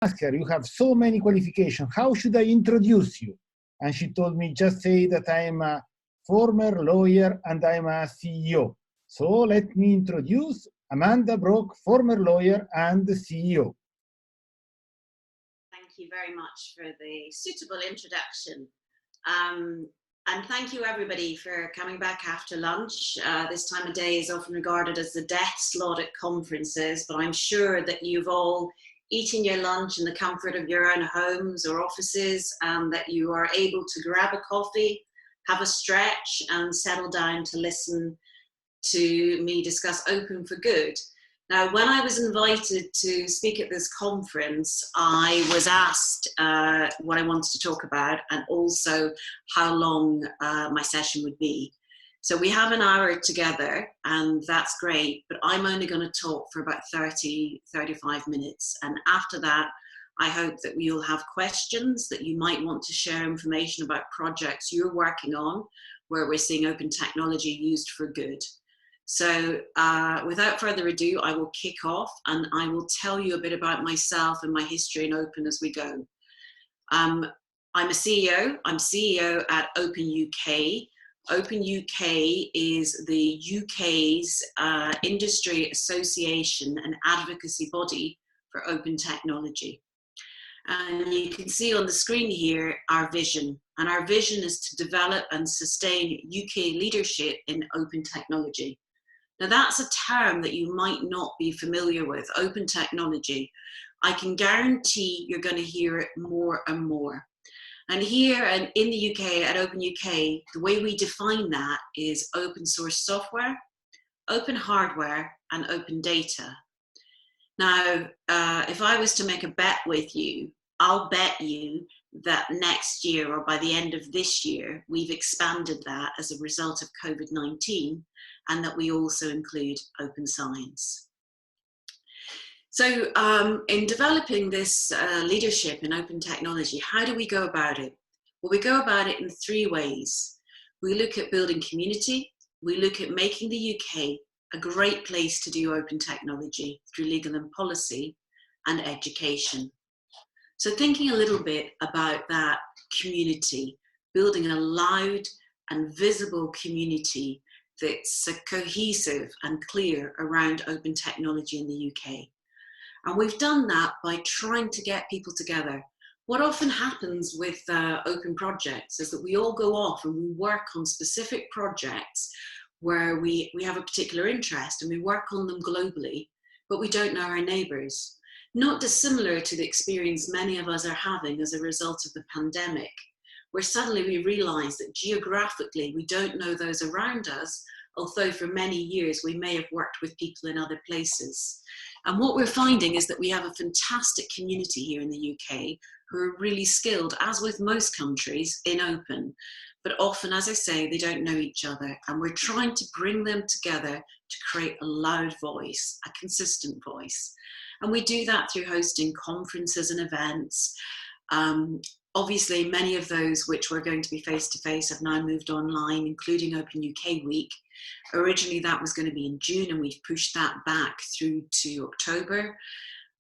asked her, you have so many qualifications, how should I introduce you? And she told me, just say that I am a former lawyer and I'm a CEO. So let me introduce Amanda Brock, former lawyer and CEO. Thank you very much for the suitable introduction. And thank you everybody for coming back after lunch. This time of day is often regarded as the death slot at conferences, but I'm sure that you've all eaten your lunch in the comfort of your own homes or offices, that you are able to grab a coffee, have a stretch and settle down to listen to me discuss Open for Good. Now, when I was invited to speak at this conference, I was asked what I wanted to talk about and also how long my session would be. So we have an hour together and that's great, but I'm only going to talk for about 35 minutes. And after that, I hope that you'll have questions, that you might want to share information about projects you're working on where we're seeing open technology used for good. So without further ado, I will kick off and I will tell you a bit about myself and my history in Open as we go. I'm a CEO. I'm CEO at Open UK. Open UK is the UK's industry association and advocacy body for open technology. And you can see on the screen here our vision. And our vision is to develop and sustain UK leadership in open technology. Now that's a term that you might not be familiar with, open technology. I can guarantee you're going to hear it more and more. And here in the UK, at Open UK, the way we define that is open source software, open hardware, and open data. Now, if I was to make a bet with you, I'll bet you that next year or by the end of this year, we've expanded that as a result of COVID-19 and that we also include open science. So in developing this leadership in open technology, how do we go about it? Well, we go about it in three ways. We look at building community, we look at making the UK a great place to do open technology through legal and policy and education. So thinking a little bit about that community, building a loud and visible community that's cohesive and clear around open technology in the UK. And we've done that by trying to get people together. What often happens with open projects is that we all go off and we work on specific projects where we have a particular interest and we work on them globally, but we don't know our neighbours. Not dissimilar to the experience many of us are having as a result of the pandemic, where suddenly we realise that geographically we don't know those around us, although for many years we may have worked with people in other places. And what we're finding is that we have a fantastic community here in the UK who are really skilled, as with most countries, in open. But often, as I say, they don't know each other. And we're trying to bring them together to create a loud voice, a consistent voice. And we do that through hosting conferences and events. Obviously, many of those which were going to be face-to-face have now moved online, including Open UK Week. Originally, that was going to be in June, and we've pushed that back through to October.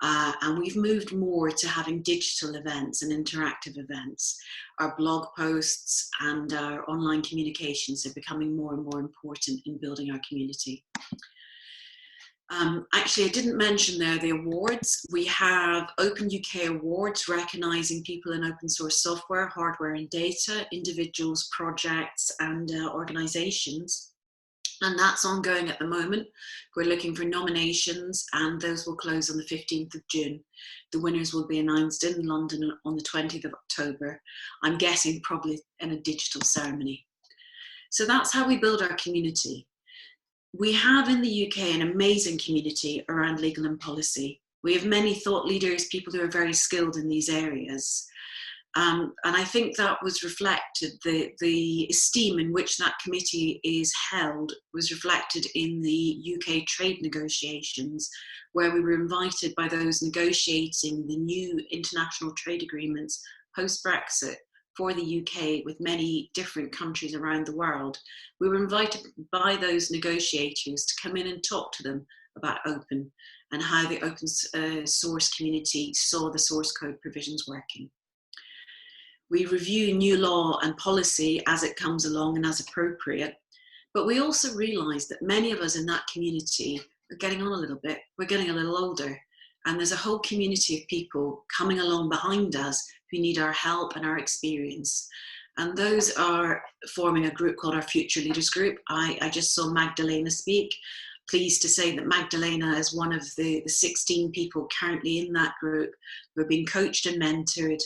And we've moved more to having digital events and interactive events. Our blog posts and our online communications are becoming more and more important in building our community. Actually, I didn't mention there the awards. We have Open UK Awards recognising people in open source software, hardware and data, individuals, projects and organisations. And that's ongoing at the moment. We're looking for nominations and those will close on the 15th of June. The winners will be announced in London on the 20th of October. I'm guessing probably in a digital ceremony. So that's how we build our community. We have in the UK an amazing community around legal and policy. We have many thought leaders, people who are very skilled in these areas. And I think that was reflected, the esteem in which that committee is held was reflected in the UK trade negotiations, where we were invited by those negotiating the new international trade agreements post-Brexit for the UK with many different countries around the world. We were invited by those negotiators to come in and talk to them about open. and how the open source community saw the source code provisions working. We review new law and policy as it comes along and as appropriate, but we also realise that many of us in that community are getting on a little bit, we're getting a little older, and there's a whole community of people coming along behind us who need our help and our experience. And those are forming a group called our Future Leaders Group. I just saw Magdalena speak. Pleased to say that Magdalena is one of the 16 people currently in that group who are being coached and mentored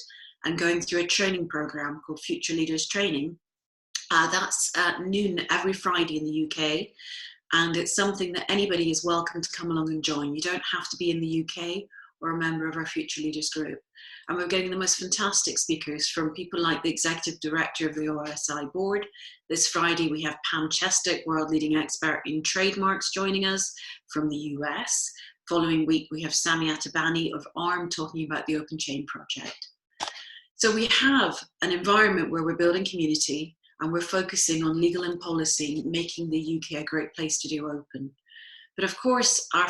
and going through a training program called Future Leaders Training. That's at noon every Friday in the UK. And it's something that anybody is welcome to come along and join. You don't have to be in the UK or a member of our Future Leaders Group. And we're getting the most fantastic speakers from people like the Executive Director of the OSI Board. This Friday, we have Pam Chestick, world leading expert in trademarks, joining us from the US. Following week, we have Sami Atabani of ARM talking about the Open Chain project. So we have an environment where we're building community, and we're focusing on legal and policy, making the UK a great place to do open. But of course, our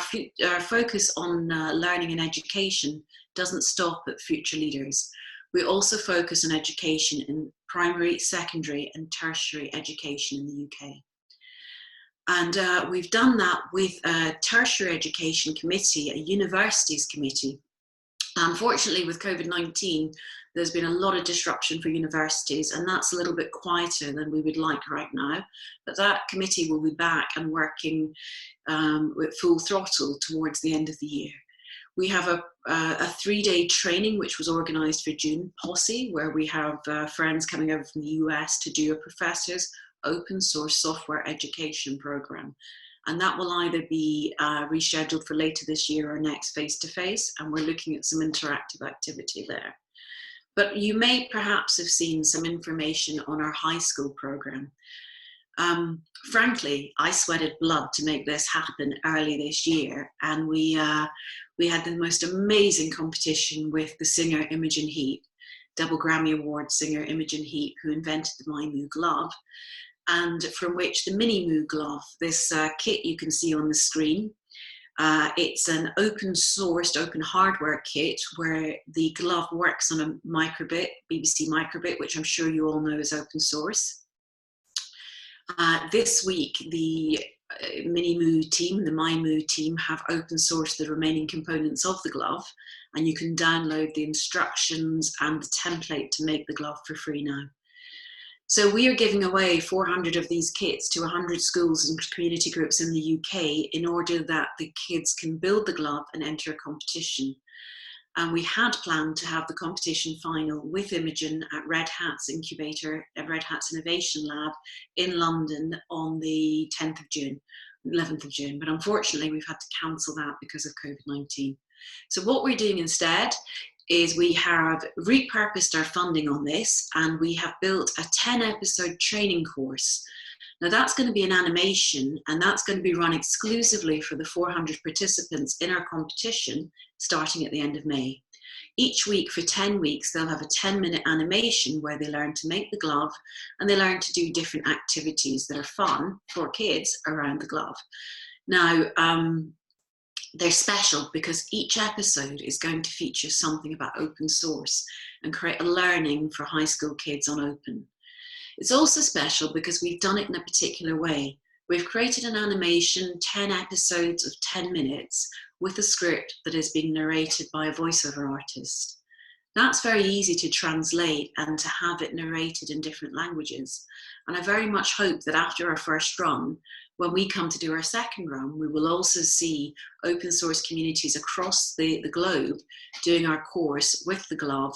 focus on learning and education doesn't stop at Future Leaders. We also focus on education in primary, secondary and tertiary education in the UK. And we've done that with a tertiary education committee, a universities committee. Unfortunately, with COVID-19, there's been a lot of disruption for universities, and that's a little bit quieter than we would like right now. But that committee will be back and working with full throttle towards the end of the year. We have a 3-day training which was organised for June, POSSE, where we have friends coming over from the US to do a professor's open source software education programme. And that will either be rescheduled for later this year or next face-to-face, and we're looking at some interactive activity there. But you may perhaps have seen some information on our high school programme. Frankly, I sweated blood to make this happen early this year, and we had the most amazing competition with the singer Imogen Heap, double Grammy Award singer Imogen Heap, who invented the MyMoo glove, and from which the Mini Moo glove, this kit you can see on the screen, it's an open sourced, open hardware kit where the glove works on a microbit, BBC microbit, which I'm sure you all know is open source. This week, the Mini Moo team, the MyMoo team, have open sourced the remaining components of the glove, and you can download the instructions and the template to make the glove for free now. So we are giving away 400 of these kits to 100 schools and community groups in the UK in order that the kids can build the glove and enter a competition. And we had planned to have the competition final with Imogen at Red Hat's incubator, at Red Hat's Innovation Lab in London on the 10th of June, 11th of June. But unfortunately, we've had to cancel that because of COVID-19. So what we're doing instead is we have repurposed our funding on this, and we have built a 10-episode training course. Now that's going to be an animation, and that's going to be run exclusively for the 400 participants in our competition starting at the end of May. Each week for 10 weeks, they'll have a 10-minute animation where they learn to make the glove, and they learn to do different activities that are fun for kids around the glove. Now, they're special because each episode is going to feature something about open source and create a learning for high school kids on open. It's also special because we've done it in a particular way. We've created an animation, 10 episodes of 10 minutes with a script that is being narrated by a voiceover artist. That's very easy to translate and to have it narrated in different languages. And I very much hope that after our first run, when we come to do our second run, we will also see open source communities across the globe doing our course with the glove,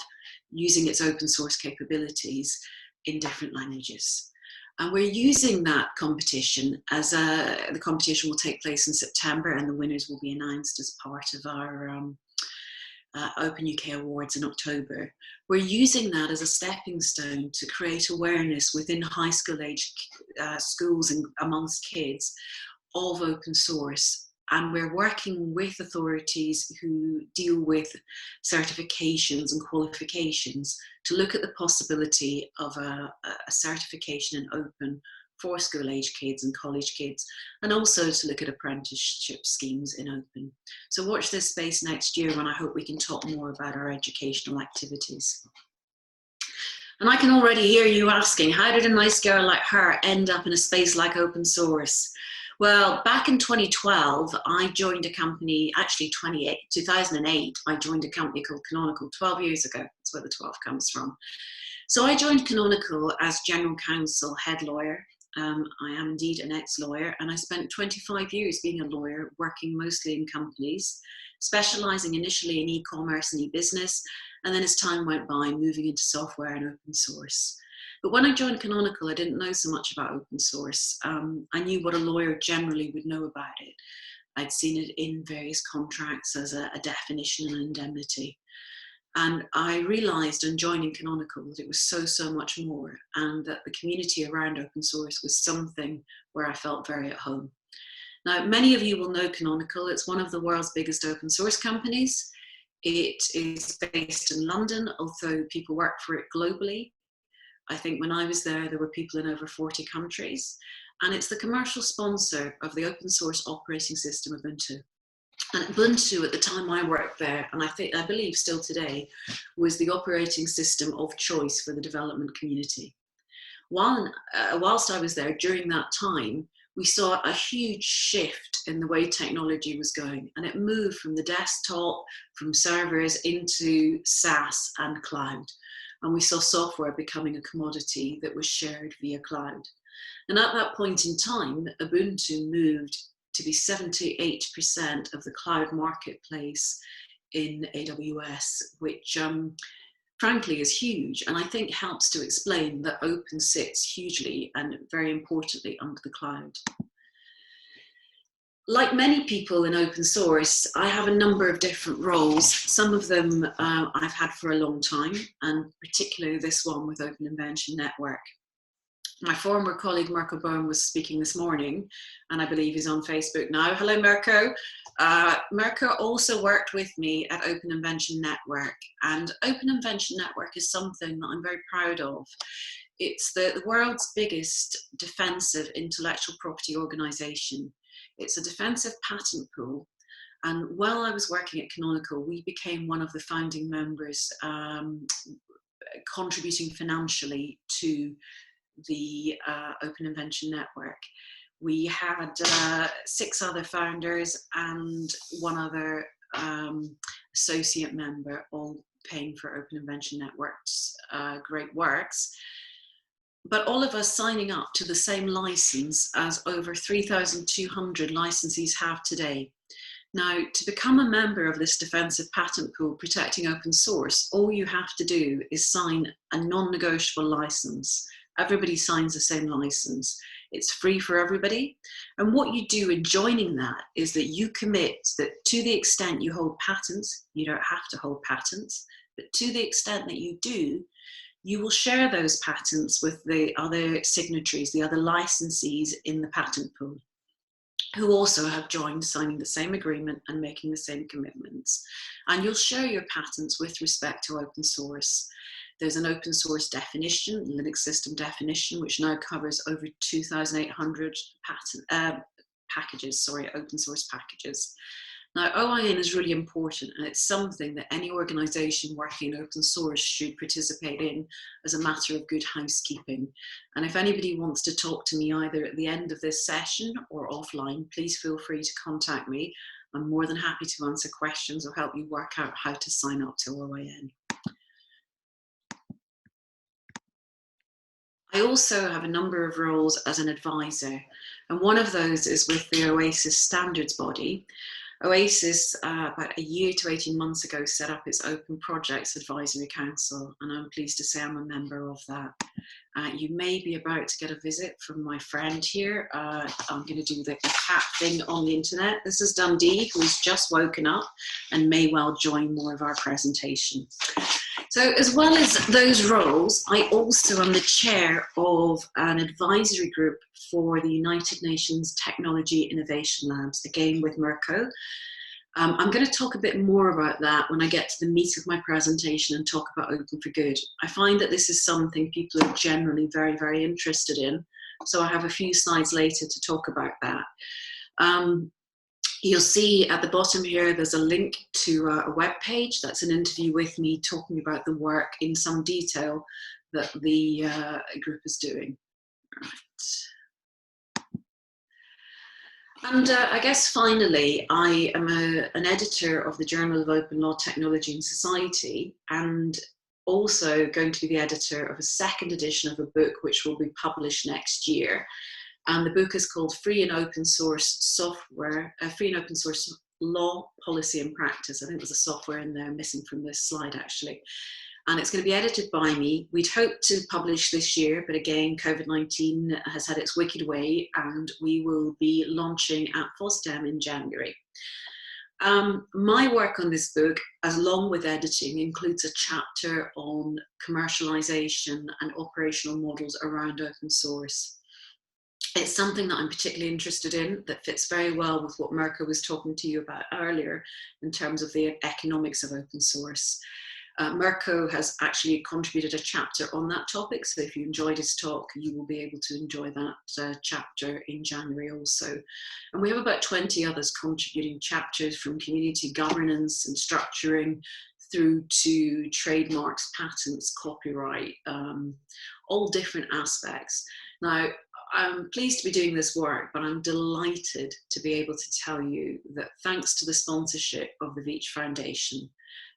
using its open source capabilities in different languages. And we're using that competition as the competition will take place in September, and the winners will be announced as part of our Open UK Awards in October. We're using that as a stepping stone to create awareness within high school age schools and amongst kids of open source. And we're working with authorities who deal with certifications and qualifications to look at the possibility of a certification in open for school-age kids and college kids, and also to look at apprenticeship schemes in Open. So watch this space next year when I hope we can talk more about our educational activities. And I can already hear you asking, how did a nice girl like her end up in a space like open source? Well, back in 2012, I joined a company, actually 2008, I joined a company called Canonical 12 years ago. That's where the 12 comes from. So I joined Canonical as general counsel, head lawyer. I am indeed an ex-lawyer, and I spent 25 years being a lawyer, working mostly in companies, specializing initially in e-commerce and e-business, and then as time went by, moving into software and open source. But when I joined Canonical, I didn't know so much about open source. I knew what a lawyer generally would know about it. I'd seen it in various contracts as a definition and indemnity. And I realized in joining Canonical that it was so much more, and that the community around open source was something where I felt very at home. Now, many of you will know Canonical. It's one of the world's biggest open source companies. It is based in London, although people work for it globally. I think when I was there, there were people in over 40 countries. And it's the commercial sponsor of the open source operating system Ubuntu. And Ubuntu, at the time I worked there, and I believe still today, was the operating system of choice for the development community. Whilst I was there, during that time, we saw a huge shift in the way technology was going, and it moved from the desktop, from servers into SaaS and cloud. And we saw software becoming a commodity that was shared via cloud. And at that point in time, Ubuntu moved to be 78% of the cloud marketplace in AWS, which frankly is huge, and I think helps to explain that open sits hugely and very importantly under the cloud. Like many people in open source, I have a number of different roles. Some of them I've had for a long time, and particularly this one with Open Invention Network. My former colleague Mirko Bohm was speaking this morning, and I believe he's on Facebook now. Hello, Mirko. Mirko also worked with me at Open Invention Network, and Open Invention Network is something that I'm very proud of. It's the world's biggest defensive intellectual property organization. It's a defensive patent pool, and while I was working at Canonical, we became one of the founding members, contributing financially to the Open Invention Network. We had 6 other founders and 1 other associate member, all paying for Open Invention Network's great works. But all of us signing up to the same license as over 3,200 licensees have today. Now, to become a member of this defensive patent pool protecting open source, all you have to do is sign a non-negotiable license. Everybody signs the same license. It's free for everybody. And what you do in joining that is that you commit that to the extent you hold patents, you don't have to hold patents, but to the extent that you do, you will share those patents with the other signatories, the other licensees in the patent pool, who also have joined, signing the same agreement and making the same commitments. And you'll share your patents with respect to open source. There's an open source definition, Linux system definition, which now covers over 2,800 open source packages. Now, OIN is really important, and it's something that any organization working in open source should participate in as a matter of good housekeeping. And if anybody wants to talk to me either at the end of this session or offline, please feel free to contact me. I'm more than happy to answer questions or help you work out how to sign up to OIN. I also have a number of roles as an advisor, and one of those is with the OASIS standards body. OASIS, about a year to 18 months ago, set up its Open Projects Advisory Council, and I'm pleased to say I'm a member of that. You may be about to get a visit from my friend here. I'm going to do the cat thing on the internet. This is Dundee, who's just woken up and may well join more of our presentation. So as well as those roles, I also am the chair of an advisory group for the United Nations Technology Innovation Labs, again with Mirko. I'm going to talk a bit more about that when I get to the meat of my presentation and talk about Open for Good. I find that this is something people are generally very, very interested in, So I have a few slides later to talk about that. You'll see at the bottom here, there's a link to a web page. That's an interview with me talking about the work in some detail that the group is doing. Right. And I guess finally, I am an editor of the Journal of Open Law, Technology and Society, and also going to be the editor of a second edition of a book which will be published next year. And the book is called Free and Open Source Software, Free and Open Source Law, Policy and Practice. I think there's a software in there missing from this slide actually. And it's going to be edited by me. We'd hoped to publish this year, but again, COVID-19 has had its wicked way, and we will be launching at FOSDEM in January. My work on this book, along with editing, includes a chapter on commercialization and operational models around open source. It's something that I'm particularly interested in, that fits very well with what Mirko was talking to you about earlier in terms of the economics of open source. Mirko has actually contributed a chapter on that topic, so if you enjoyed his talk, you will be able to enjoy that chapter in January also. And we have about 20 others contributing chapters, from community governance and structuring through to trademarks, patents, copyright, all different aspects. Now, I'm pleased to be doing this work, but I'm delighted to be able to tell you that thanks to the sponsorship of the Veitch Foundation,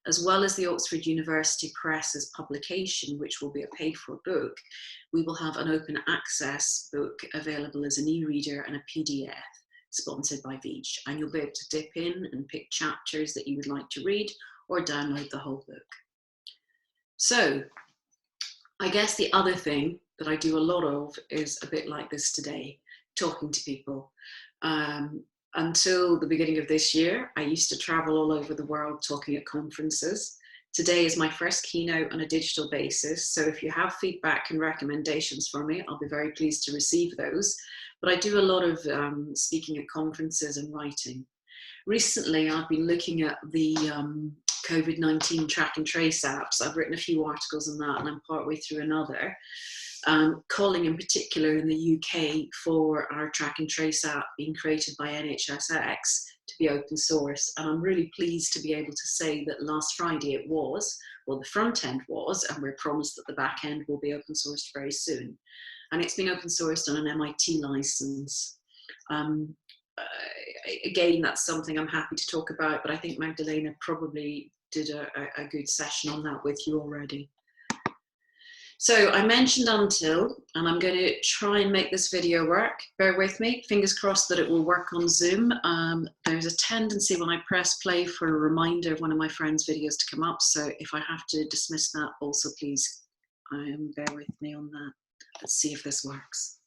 as well as the Oxford University Press's publication, which will be a paid-for book, we will have an open access book available as an e-reader and a PDF sponsored by Veitch. And you'll be able to dip in and pick chapters that you would like to read or download the whole book. So I guess the other thing that I do a lot of is a bit like this today, talking to people. Until the beginning of this year, I used to travel all over the world talking at conferences. Today is my first keynote on a digital basis, so if you have feedback and recommendations for me, I'll be very pleased to receive those. But I do a lot of speaking at conferences and writing. Recently, I've been looking at the COVID-19 track and trace apps. I've written a few articles on that, and I'm partway through another. Calling in particular in the UK for our track and trace app being created by NHSX to be open source. And I'm really pleased to be able to say that last Friday it was, well, the front end was, and we're promised that the back end will be open sourced very soon. And it's been open sourced on an MIT license. Again, that's something I'm happy to talk about, but I think Magdalena probably did a good session on that with you already. So I mentioned Until, and I'm going to try and make this video work. Bear with me, fingers crossed that it will work on Zoom. There's a tendency when I press play for a reminder of one of my friends' videos to come up. So if I have to dismiss that, also please bear with me on that. Let's see if this works.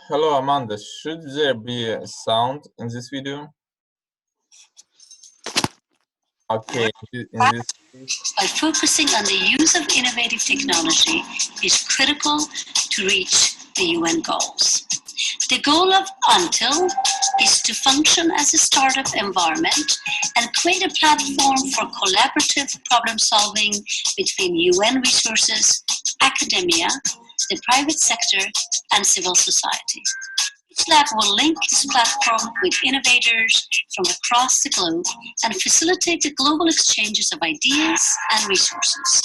Hello, Amanda. Should there be a sound in this video? Okay. By focusing on the use of innovative technology is critical to reach the UN goals. The goal of Until is to function as a startup environment and create a platform for collaborative problem solving between UN resources, academia, the private sector, and civil society. Each lab will link this platform with innovators from across the globe and facilitate the global exchanges of ideas and resources.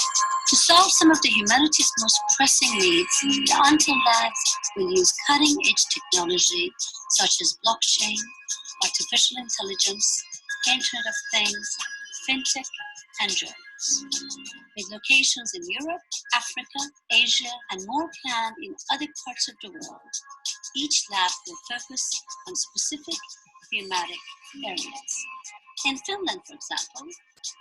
To solve some of the humanity's most pressing needs, the Until Labs will use cutting-edge technology such as blockchain, artificial intelligence, Internet of Things, fintech, and drones. With locations in Europe, Africa, Asia, and more planned in other parts of the world, each lab will focus on specific thematic areas. In Finland, for example,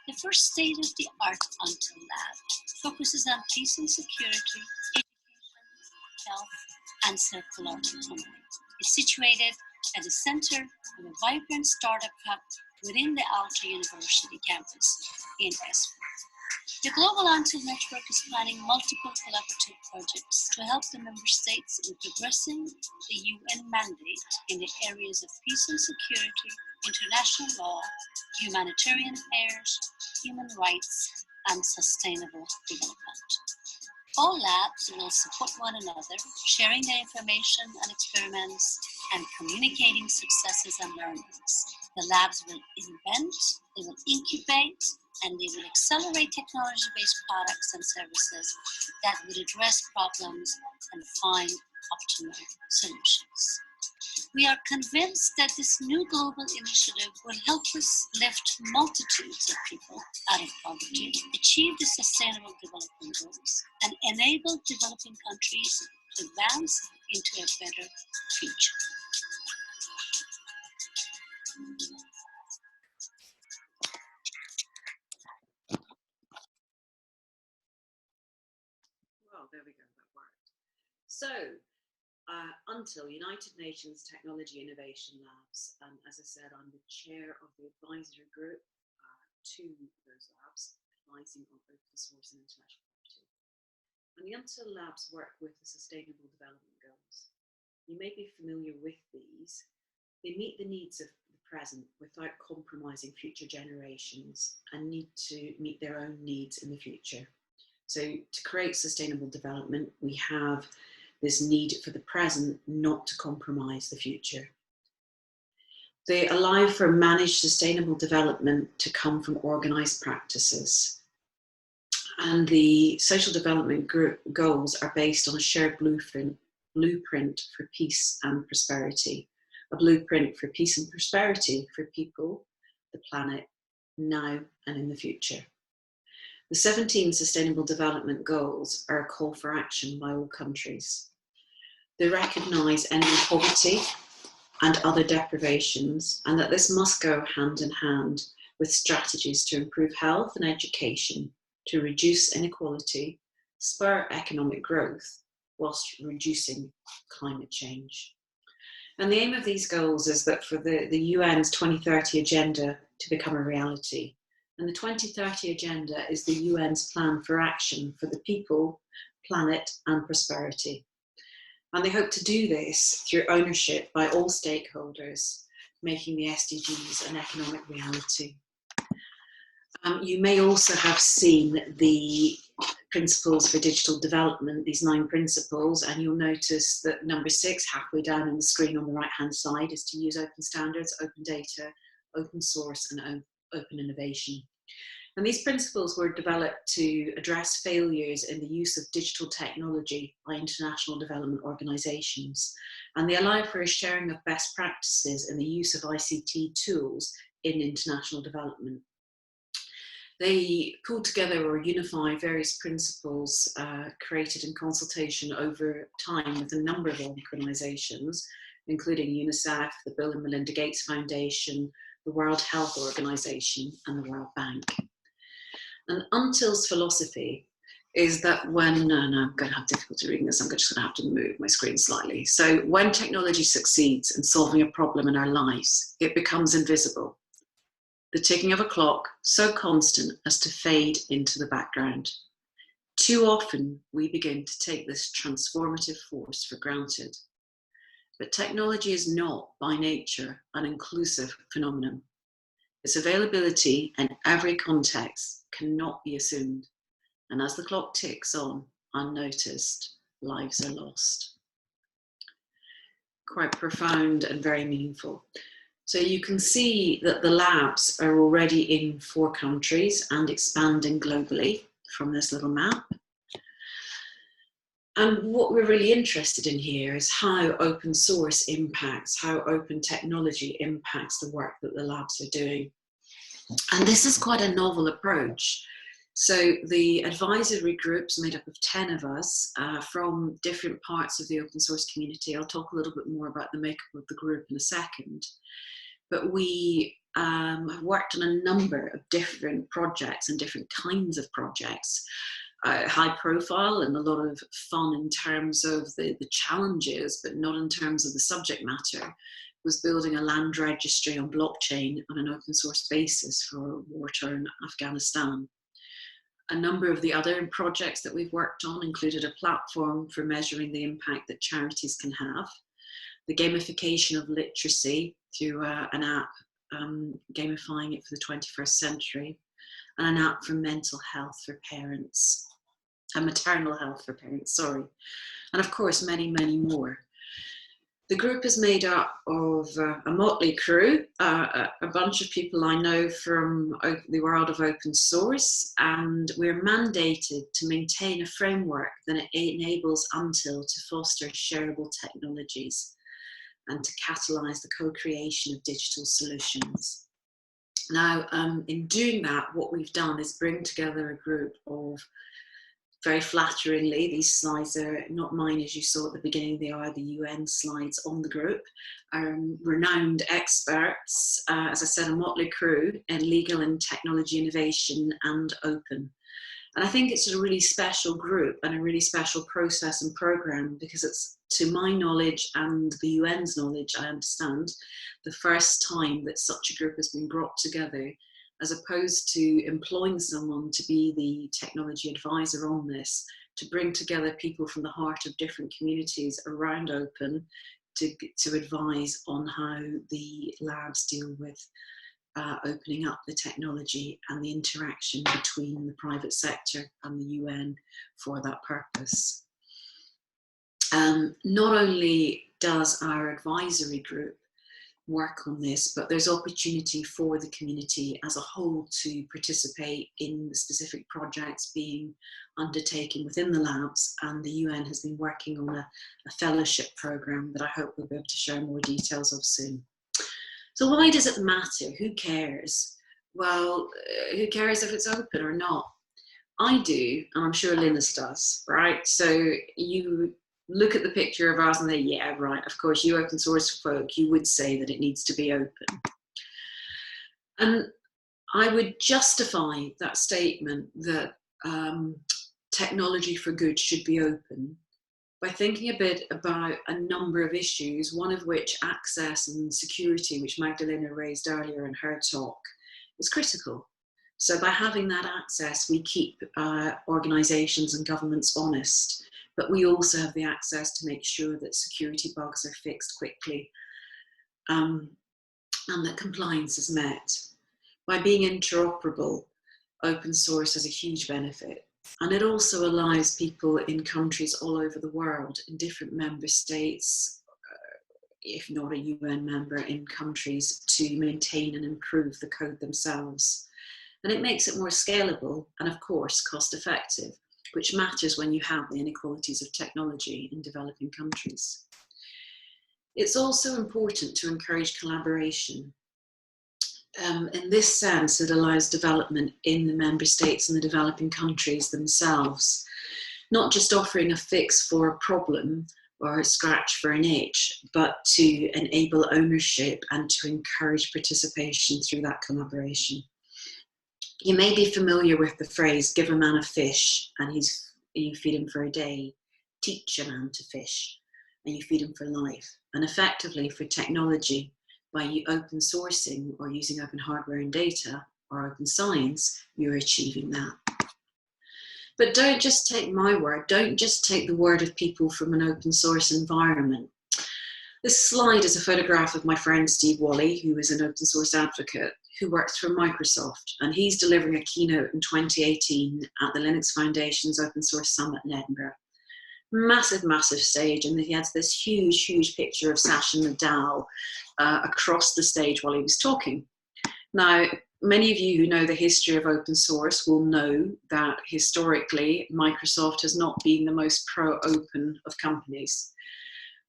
the first state-of-the-art Until lab focuses on peace and security, education, health, and circular economy. It's situated at the center of a vibrant startup hub within the Aalto University campus in Espoo. The Global Until Network is planning multiple collaborative projects to help the member states in progressing the UN mandate in the areas of peace and security, international law, humanitarian affairs, human rights, and sustainable development. All labs will support one another, sharing their information and experiments and communicating successes and learnings. The labs will invent, they will incubate, and they will accelerate technology-based products and services that will address problems and find optimal solutions. We are convinced that this new global initiative will help us lift multitudes of people out of poverty, achieve the Sustainable Development Goals, and enable developing countries to advance into a better future. Well, there we go, that worked. So, UNTIL, United Nations Technology Innovation Labs. As I said, I'm the chair of the advisory group to those labs, advising on open source and intellectual property. And the UNTIL labs work with the Sustainable Development Goals. You may be familiar with these. They meet the needs of the present without compromising future generations and need to meet their own needs in the future. So to create sustainable development, we have this need for the present not to compromise the future. They allow for managed sustainable development to come from organised practices. And the social development group goals are based on a shared blueprint for peace and prosperity. A blueprint for peace and prosperity for people, the planet, now and in the future. The 17 Sustainable Development Goals are a call for action by all countries. They recognise ending poverty and other deprivations, and that this must go hand in hand with strategies to improve health and education, to reduce inequality, spur economic growth, whilst reducing climate change. And the aim of these goals is that for the UN's 2030 agenda to become a reality. And the 2030 agenda is the UN's plan for action for the people, planet, and prosperity. And they hope to do this through ownership by all stakeholders, making the SDGs an economic reality. You may also have seen the principles for digital development, these 9 principles, and you'll notice that number 6, halfway down on the screen on the right-hand side, is to use open standards, open data, open source, and open innovation. And these principles were developed to address failures in the use of digital technology by international development organisations. And they allow for a sharing of best practices in the use of ICT tools in international development. They pull together or unify various principles created in consultation over time with a number of organisations, including UNICEF, the Bill and Melinda Gates Foundation, the World Health Organization, and the World Bank. And UNTIL's philosophy is that when, I'm going to have difficulty reading this, I'm just going to have to move my screen slightly. So when technology succeeds in solving a problem in our lives, it becomes invisible. The ticking of a clock so constant as to fade into the background. Too often we begin to take this transformative force for granted. But technology is not, by nature, an inclusive phenomenon. Its availability in every context cannot be assumed. And as the clock ticks on, unnoticed, lives are lost. Quite profound and very meaningful. So you can see that the labs are already in 4 countries and expanding globally from this little map. And what we're really interested in here is how open source impacts, how open technology impacts the work that the labs are doing. And this is quite a novel approach. So the advisory group's made up of 10 of us from different parts of the open source community. I'll talk a little bit more about the makeup of the group in a second. But we have worked on a number of different projects and different kinds of projects. High profile and a lot of fun in terms of the challenges, but not in terms of the subject matter, was building a land registry on blockchain on an open source basis for war-torn Afghanistan. A number of the other projects that we've worked on included a platform for measuring the impact that charities can have, the gamification of literacy through an app, gamifying it for the 21st century, and an app for mental health for parents, maternal health for parents, sorry. And of course, many, many more. The group is made up of a motley crew, a bunch of people I know from the world of open source, and we're mandated to maintain a framework that enables Until to foster shareable technologies and to catalyse the co-creation of digital solutions. Now, in doing that, what we've done is bring together a group of, very flatteringly, these slides are not mine as you saw at the beginning, they are the UN slides on the group, renowned experts, as I said, a motley crew in legal and technology innovation and open. And I think it's a really special group and a really special process and program because it's, to my knowledge and the UN's knowledge, I understand, the first time that such a group has been brought together, as opposed to employing someone to be the technology advisor on this, to bring together people from the heart of different communities around open to advise on how the labs deal with opening up the technology and the interaction between the private sector and the UN for that purpose. Not only does our advisory group work on this, but there's opportunity for the community as a whole to participate in the specific projects being undertaken within the labs, and the UN has been working on a fellowship program that I hope we'll be able to share more details of soon. So why does it matter? Who cares? Well, who cares if it's open or not? I do, and I'm sure Linus does, right? So you look at the picture of ours and say, yeah, right, of course, you open source folk, you would say that it needs to be open. And I would justify that statement that technology for good should be open by thinking a bit about a number of issues, one of which, access and security, which Magdalena raised earlier in her talk, is critical. So by having that access, we keep organisations and governments honest, but we also have the access to make sure that security bugs are fixed quickly and that compliance is met. By being interoperable, open source has a huge benefit. And it also allows people in countries all over the world, in different member states, if not a UN member, in countries, to maintain and improve the code themselves. And it makes it more scalable and, of course, cost effective, which matters when you have the inequalities of technology in developing countries. It's also important to encourage collaboration. In this sense, it allows development in the member states and the developing countries themselves, not just offering a fix for a problem or a scratch for an itch, but to enable ownership and to encourage participation through that collaboration. You may be familiar with the phrase, give a man a fish and you feed him for a day, teach a man to fish and you feed him for life. And effectively for technology, by open sourcing or using open hardware and data or open science, you're achieving that. But don't just take my word, don't just take the word of people from an open source environment. This slide is a photograph of my friend Steve Wally, who is an open source advocate who works for Microsoft, and he's delivering a keynote in 2018 at the Linux Foundation's Open Source Summit in Edinburgh. Massive, massive stage, and he has this huge, huge picture of Sasha Nadal across the stage while he was talking. Now, many of you who know the history of open source will know that historically Microsoft has not been the most pro-open of companies.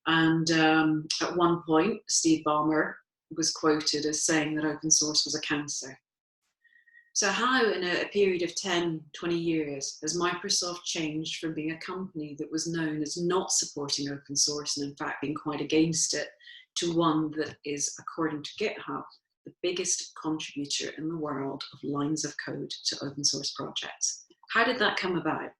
And at one point, Steve Ballmer was quoted as saying that open source was a cancer. So how in a period of 10, 20 years has Microsoft changed from being a company that was known as not supporting open source and in fact being quite against it to one that is, according to GitHub, the biggest contributor in the world of lines of code to open source projects? How did that come about?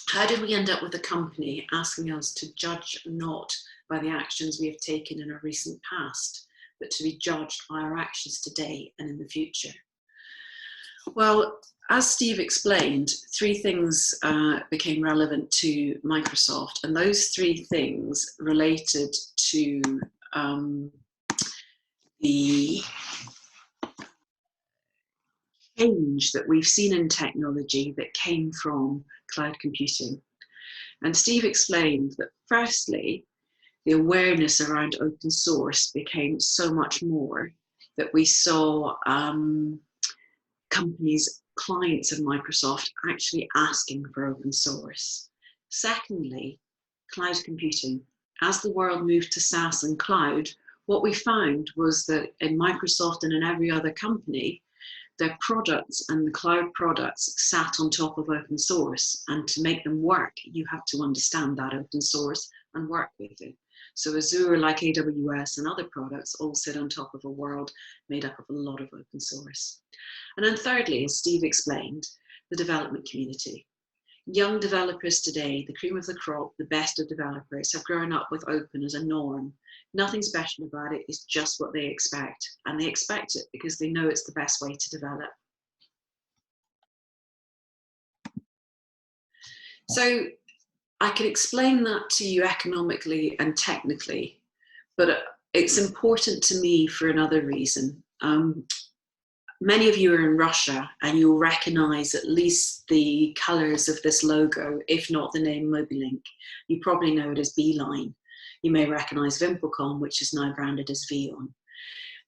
How did we end up with a company asking us to judge not by the actions we have taken in our recent past, but to be judged by our actions today and in the future? Well, as Steve explained, three things became relevant to Microsoft, and those three things related to the change that we've seen in technology that came from cloud computing. And Steve explained that firstly, the awareness around open source became so much more that we saw companies, clients of Microsoft actually asking for open source. Secondly, cloud computing. As the world moved to SaaS and cloud, what we found was that in Microsoft and in every other company, their products and the cloud products sat on top of open source. And to make them work, you have to understand that open source and work with it. So Azure, like AWS and other products, all sit on top of a world made up of a lot of open source. And then thirdly, as Steve explained, the development community. Young developers today, the cream of the crop, the best of developers, have grown up with open as a norm. Nothing special about it, it's just what they expect. And they expect it because they know it's the best way to develop. So I can explain that to you economically and technically, but it's important to me for another reason. Many of you are in Russia and you'll recognize at least the colors of this logo, if not the name Mobilink. You probably know it as Beeline. You may recognize VimpelCom, which is now branded as VEON.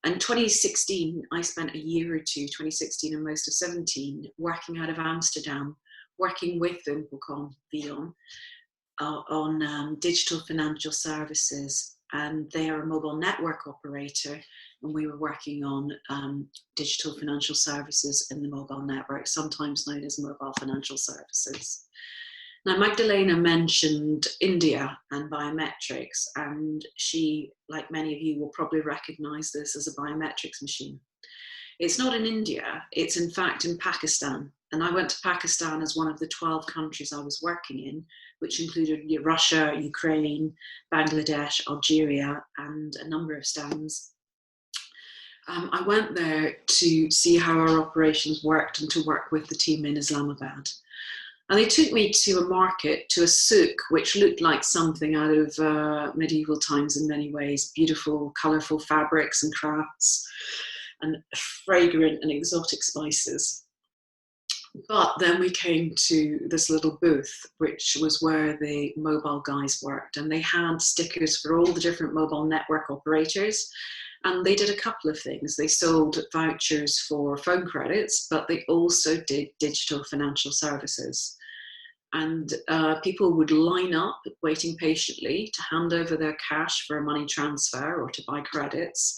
In 2016, I spent a year or two, 2016 and most of 17, working out of Amsterdam, working with VimpelCom, VEON, on digital financial services. And they are a mobile network operator. And we were working on digital financial services in the mobile network, sometimes known as mobile financial services. Now, Magdalena mentioned India and biometrics, and she, like many of you, will probably recognize this as a biometrics machine. It's not in India, it's in fact in Pakistan. And I went to Pakistan as one of the 12 countries I was working in, which included Russia, Ukraine, Bangladesh, Algeria, and a number of stands. I went there to see how our operations worked and to work with the team in Islamabad. And they took me to a market, to a souk, which looked like something out of medieval times in many ways. Beautiful, colourful fabrics and crafts, and fragrant and exotic spices. But then we came to this little booth, which was where the mobile guys worked. And they had stickers for all the different mobile network operators. And they did a couple of things. They sold vouchers for phone credits, but they also did digital financial services. And people would line up waiting patiently to hand over their cash for a money transfer or to buy credits.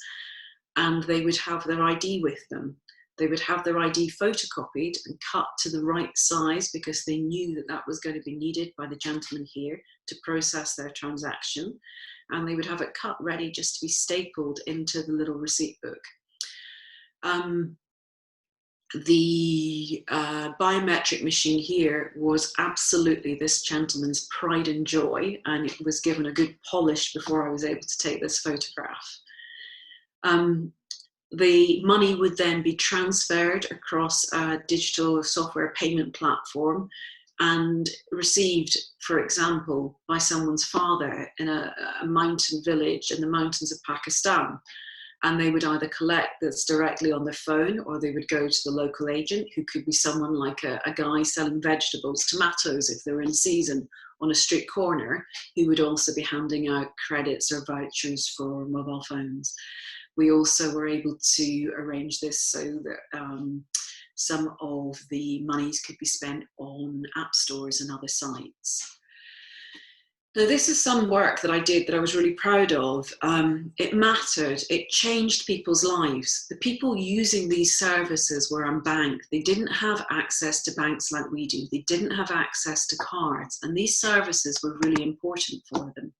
And they would have their ID with them. They would have their ID photocopied and cut to the right size because they knew that that was going to be needed by the gentleman here to process their transaction. And they would have it cut ready just to be stapled into the little receipt book. The biometric machine here was absolutely this gentleman's pride and joy, and it was given a good polish before I was able to take this photograph. The money would then be transferred across a digital software payment platform and received, for example, by someone's father in a mountain village in the mountains of Pakistan. And they would either collect this directly on their phone, or they would go to the local agent, who could be someone like a guy selling vegetables, tomatoes, if they're in season, on a street corner, who would also be handing out credits or vouchers for mobile phones. We also were able to arrange this so that some of the monies could be spent on app stores and other sites. Now, this is some work that I did that I was really proud of. It mattered, it changed people's lives. The people using these services were unbanked. They didn't have access to banks like we do. They didn't have access to cards, and these services were really important for them.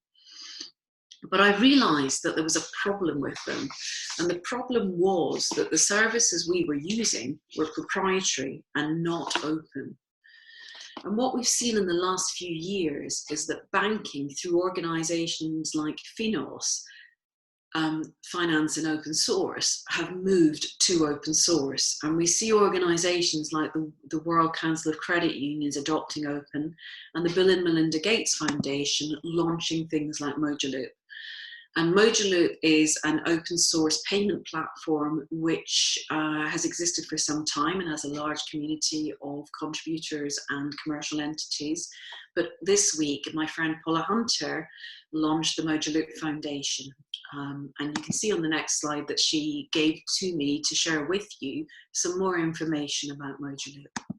But I realized that there was a problem with them. And the problem was that the services we were using were proprietary and not open. And what we've seen in the last few years is that banking through organizations like Finos finance in open source have moved to open source. And we see organizations like the World Council of Credit Unions adopting open, and the Bill and Melinda Gates Foundation launching things like Mojaloop. And Mojaloop is an open source payment platform which has existed for some time and has a large community of contributors and commercial entities. But this week, my friend Paula Hunter launched the Mojaloop Foundation. And you can see on the next slide that she gave to me to share with you some more information about Mojaloop.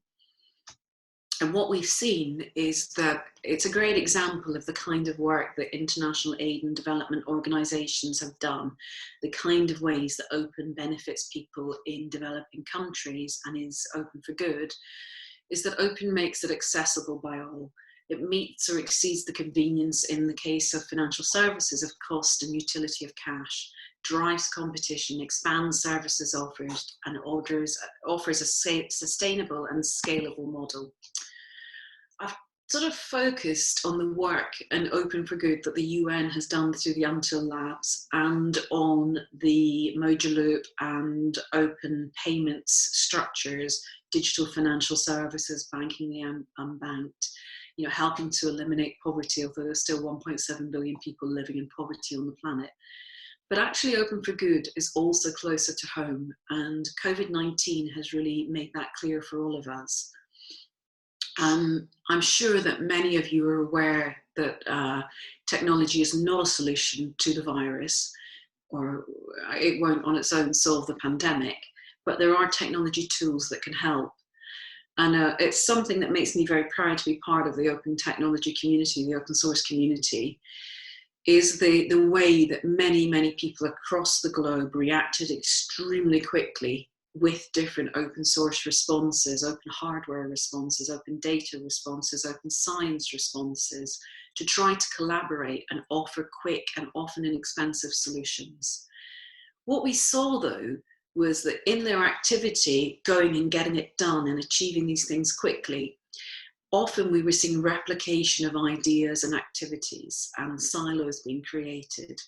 And what we've seen is that it's a great example of the kind of work that international aid and development organizations have done, the kind of ways that open benefits people in developing countries and is open for good, is that open makes it accessible by all. It meets or exceeds the convenience in the case of financial services of cost and utility of cash, drives competition, expands services offered, and offers a sustainable and scalable model. I've sort of focused on the work in Open for Good that the UN has done through the Until Labs and on the Mojaloop and open payments structures, digital financial services, banking the unbanked, helping to eliminate poverty, although there's still 1.7 billion people living in poverty on the planet. But actually Open for Good is also closer to home, and COVID-19 has really made that clear for all of us. I'm sure that many of you are aware that technology is not a solution to the virus, or it won't on its own solve the pandemic, but there are technology tools that can help. And it's something that makes me very proud to be part of the open technology community, the open source community, is the way that many, many people across the globe reacted extremely quickly with different open source responses, open hardware responses, open data responses, open science responses, to try to collaborate and offer quick and often inexpensive solutions. What we saw though was that in their activity, going and getting it done and achieving these things quickly, often we were seeing replication of ideas and activities and silos being created.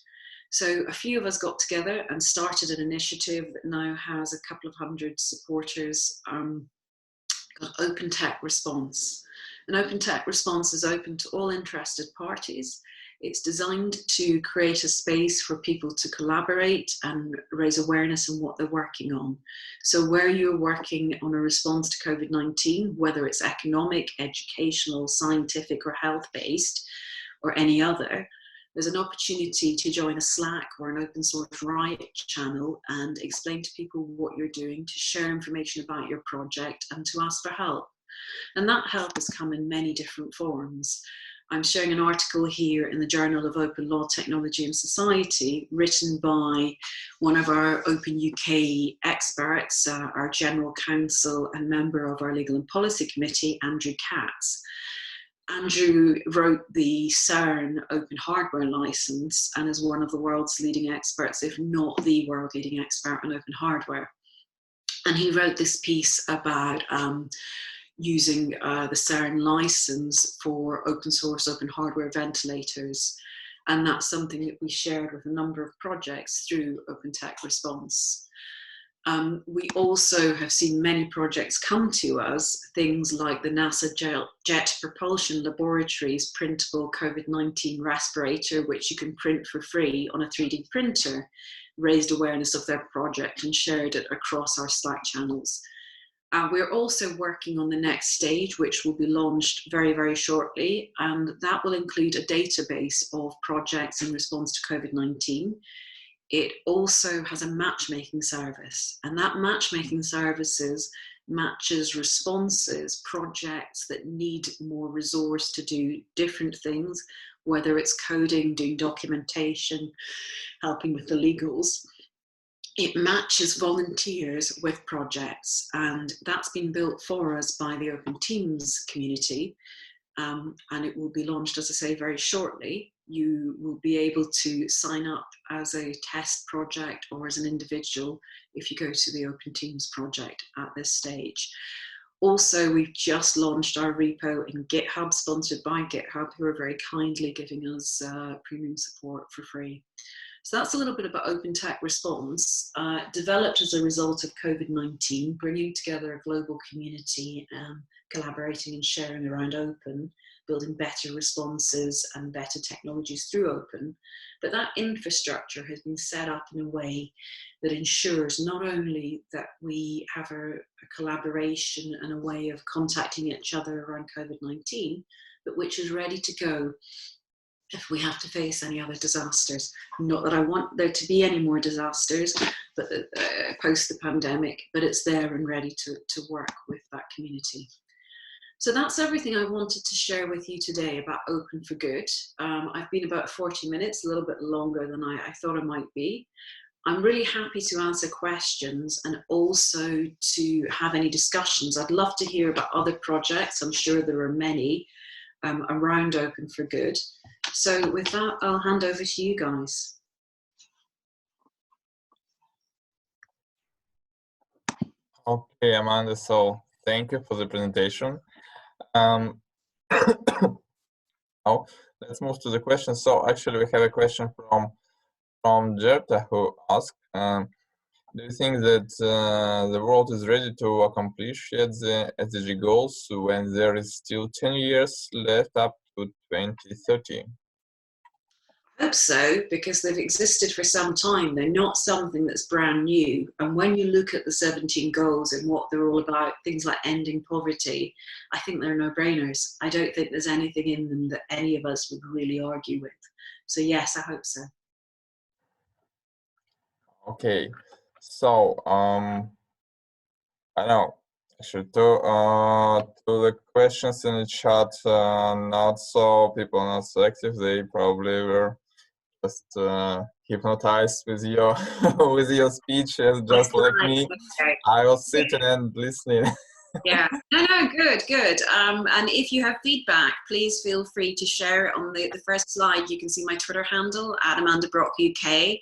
So a few of us got together and started an initiative that now has a couple of hundred supporters, called Open Tech Response. And Open Tech Response is open to all interested parties. It's designed to create a space for people to collaborate and raise awareness on what they're working on. So where you're working on a response to COVID-19, whether it's economic, educational, scientific, or health-based, or any other, there's an opportunity to join a Slack or an open source Riot channel and explain to people what you're doing, to share information about your project, and to ask for help. And that help has come in many different forms. I'm sharing an article here in the Journal of Open Law, Technology and Society, written by one of our Open UK experts, our General Counsel and member of our Legal and Policy Committee, Andrew Katz. Andrew wrote the CERN open hardware license and is one of the world's leading experts, if not the world leading expert on open hardware. And he wrote this piece about using the CERN license for open source, open hardware ventilators. And that's something that we shared with a number of projects through Open Tech Response. We also have seen many projects come to us, things like the NASA Jet Propulsion Laboratories printable COVID-19 respirator, which you can print for free on a 3D printer, raised awareness of their project and shared it across our Slack channels. We're also working on the next stage, which will be launched very, very shortly, and that will include a database of projects in response to COVID-19. It also has a matchmaking service, and that matchmaking services matches responses, projects that need more resource to do different things, whether it's coding, doing documentation, helping with the legals. It matches volunteers with projects, and that's been built for us by the Open Teams community, and it will be launched, as I say, very shortly. You will be able to sign up as a test project or as an individual if you go to the Open Teams project at this stage. Also, we've just launched our repo in GitHub, sponsored by GitHub, who are very kindly giving us premium support for free. So that's a little bit about Open Tech Response, developed as a result of COVID-19, bringing together a global community, collaborating and sharing around open, building better responses and better technologies through open. But that infrastructure has been set up in a way that ensures not only that we have a collaboration and a way of contacting each other around COVID-19, but which is ready to go if we have to face any other disasters. Not that I want there to be any more disasters, but post the pandemic, but it's there and ready to work with that community. So that's everything I wanted to share with you today about Open for Good. I've been about 40 minutes, a little bit longer than I thought I might be. I'm really happy to answer questions and also to have any discussions. I'd love to hear about other projects. I'm sure there are many around Open for Good. So with that, I'll hand over to you guys. Okay, Amanda, so thank you for the presentation. Now let's move to the questions. So actually we have a question from Jerta, who asked, do you think that the world is ready to accomplish yet the SDG goals when there is still 10 years left up to 2030? I hope so, because they've existed for some time. They're not something that's brand new. And when you look at the 17 goals and what they're all about, things like ending poverty, I think they're no-brainers. I don't think there's anything in them that any of us would really argue with. So yes, I hope so. Okay, so I know actually to the questions in the chat, not so people not so active. They probably were just hypnotized with your with your speeches, just like me. Okay. I was sitting and listening. Yeah, no, good. And if you have feedback, please feel free to share it on the first slide. You can see my Twitter handle at Amanda Brock UK.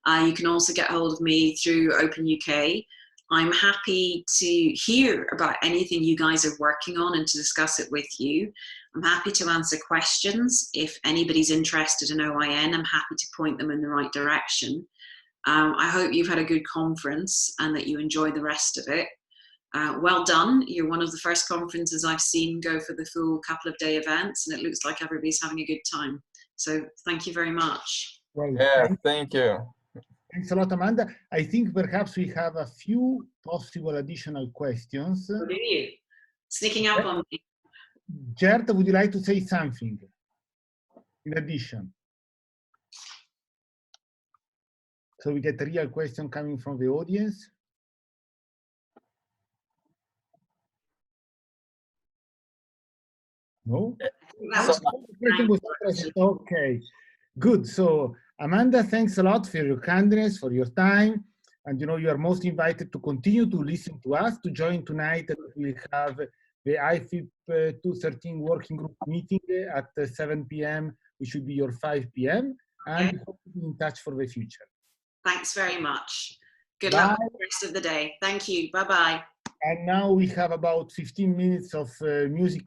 You can also get hold of me through Open UK. I'm happy to hear about anything you guys are working on and to discuss it with you. I'm happy to answer questions. If anybody's interested in OIN, I'm happy to point them in the right direction. I hope you've had a good conference and that you enjoy the rest of it. Well done. You're one of the first conferences I've seen go for the full couple of day events, and it looks like everybody's having a good time. So thank you very much. Well, Yeah, thank you. Thanks a lot, Amanda. I think perhaps we have a few possible additional questions. What do you? Sneaking up on me. Gert, would you like to say something in addition? So we get a real question coming from the audience. No? Okay, good. So Amanda, thanks a lot for your kindness, for your time. And you know, you are most invited to continue to listen to us, to join tonight. We'll have the IFIP 213 working group meeting at 7 p.m., which should be your 5 p.m. And we hope to be in touch for the future. Thanks very much. Good luck with the rest of the day. Thank you. Bye-bye. And now we have about 15 minutes of music